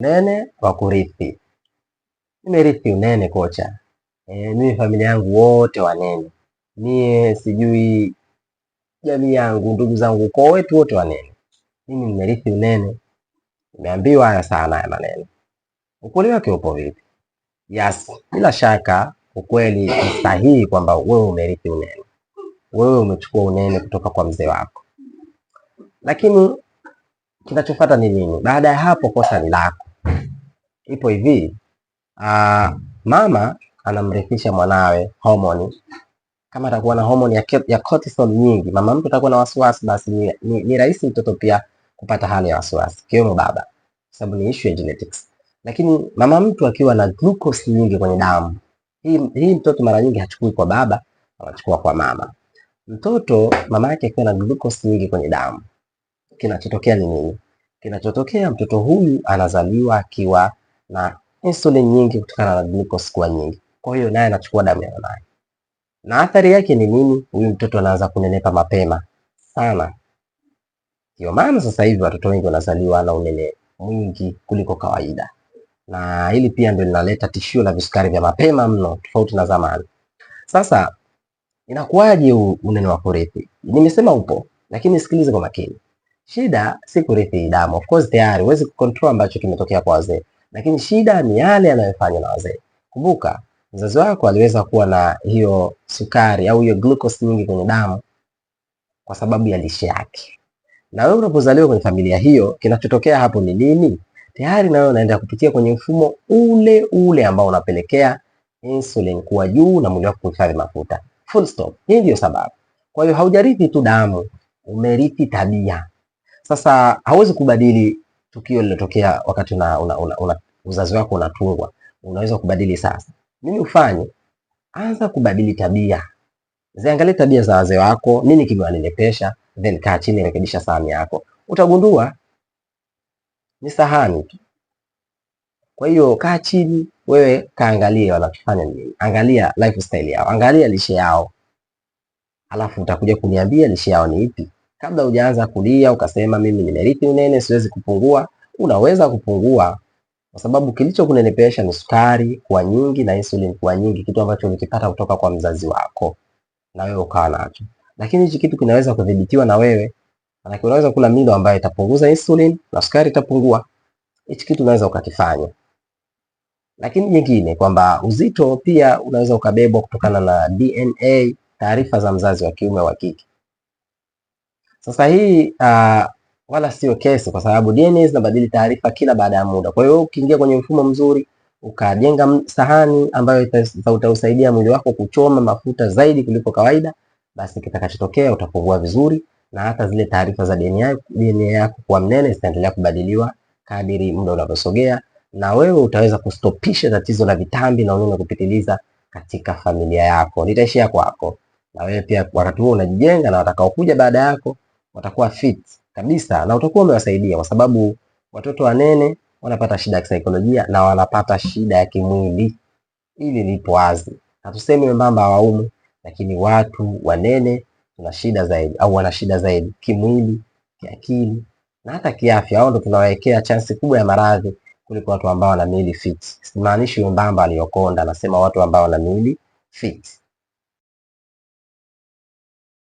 Unene wa kurithi. Nimerithi unene kocha. Mimi familia yangu wote wanene. Mie sijui jamii yangu, ndugu zangu, ukoo wetu wote wanene. Mimi nimerithi unene. Nimeambiwa haya sana haya maneno. Ukweli wake upo vipi? Yes, bila shaka ukweli ni sahihi kwamba wewe umerithi unene. Wewe umechukua unene kutoka kwa mzee wako. Lakini kinachofuata ni nini? Baada ya hapo kosa ni lako. Ipo hivi, mama anamrithisha mwanawe homoni. Kama atakuwa na homoni ya cortisol nyingi, mama mtu atakuwa na wasiwasi, basi ni rahisi mtoto pia kupata hali ya wasiwasi, kiwemo baba, sababu ni issue ya genetics. Lakini mama mtu akiwa na glucose nyingi kwenye damu, hii mtoto mara nyingi hachukui kwa baba, anachukua kwa mama. Mtoto mama yake akiwa na glucose nyingi kwenye damu, kinachotokea ni nini? Kinachotokea, mtoto huyu anazaliwa akiwa na insulin nyingi kutokana na glucose kuwa nyingi. Kwa hiyo naye anachukua damu ya mamaye. Na athari yake ni nini? Huyu mtoto anaanza kunenepa mapema sana. Ndio maana sasa hivi watoto wengi wanazaliwa na unene mwingi kuliko kawaida. Na hili pia ndio linaleta tishio la visukari vya mapema mno tofauti na zamani. Sasa inakuwaje unene wa kurithi? Nimesema upo, lakini sikilize kwa makini. Shida si kurithi damu. Of course tayari huwezi kucontrol ambacho kimetokea kwa wazee. Lakini shida ni yale yanayofanywa na wazee. Kumbuka, mzazi wako aliweza kuwa na hiyo sukari au hiyo glucose nyingi kwenye damu kwa sababu ya lishe yake. Na wewe unapozaliwa kwenye familia hiyo, kinachotokea hapo ni nini? Tayari na wewe unaenda kupitia kwenye mfumo ule ule ambao unapelekea insulin kuwa juu na mwili wako kuhifadhi mafuta. Full stop. Hii ndio sababu. Kwa hiyo haujarithi tu damu, umerithi tabia. Sasa hauwezi kubadili tukio lilotokea wakati uzazi wako unatungwa. Unaweza kubadili sasa. Nini ufanye? Anza kubadili tabia. Ziangalie tabia za wazee wako, nini kimewanenepesha, then kaa chini, rekebisha sahani yako. Utagundua ni sahani tu. Kwa hiyo kaa chini, wewe kaangalie wanachofanya nini. Angalia lifestyle yao, angalia lishe yao. Alafu utakuja kuniambia lishe yao ni ipi. Kabla hujaanza kulia ukasema mimi nimerithi unene siwezi kupungua, unaweza kupungua kwa sababu kilichokunenepesha ni sukari kuwa nyingi na insulin kuwa nyingi, kitu ambacho ulikipata kutoka kwa mzazi wako na wewe ukawa nacho. Lakini hichi kitu kinaweza kudhibitiwa na wewe. Maana unaweza kula milo ambayo itapunguza insulin na sukari itapungua. Hichi kitu unaweza ukakifanya. Lakini nyingine kwamba uzito pia unaweza ukabebwa kutokana na DNA, taarifa za mzazi wa kiume wa kike. Sasa hii wala sio kesi kwa sababu DNA zinabadili taarifa kila baada ya muda. Kwa hiyo ukiingia kwenye mfumo mzuri, ukajenga sahani ambayo itausaidia mwili wako kuchoma mafuta zaidi kuliko kawaida, basi kitakachotokea utapungua vizuri na hata zile taarifa za DNA yako kwa mnene zitaendelea kubadiliwa kadiri muda unavyosogea, na wewe utaweza kustopisha tatizo la vitambi na unene kupitiliza katika familia yako. Litaishia kwako. Na wewe pia wakati huo unajijenga na watakaokuja baada yako watakuwa fit kabisa na utakuwa umewasaidia, kwa sababu watoto wanene wanapata shida ya kisaikolojia na wanapata shida ya kimwili. Ili lipo wazi. Hatusemi wembamba hawaumu, lakini watu wanene tuna shida zaidi au wana shida zaidi kimwili, kiakili na hata kiafya. Hao ndio tunawawekea chance kubwa ya maradhi kuliko watu ambao wana miili fit. Simaanishi wembamba aliyokonda, nasema watu ambao wana miili fit.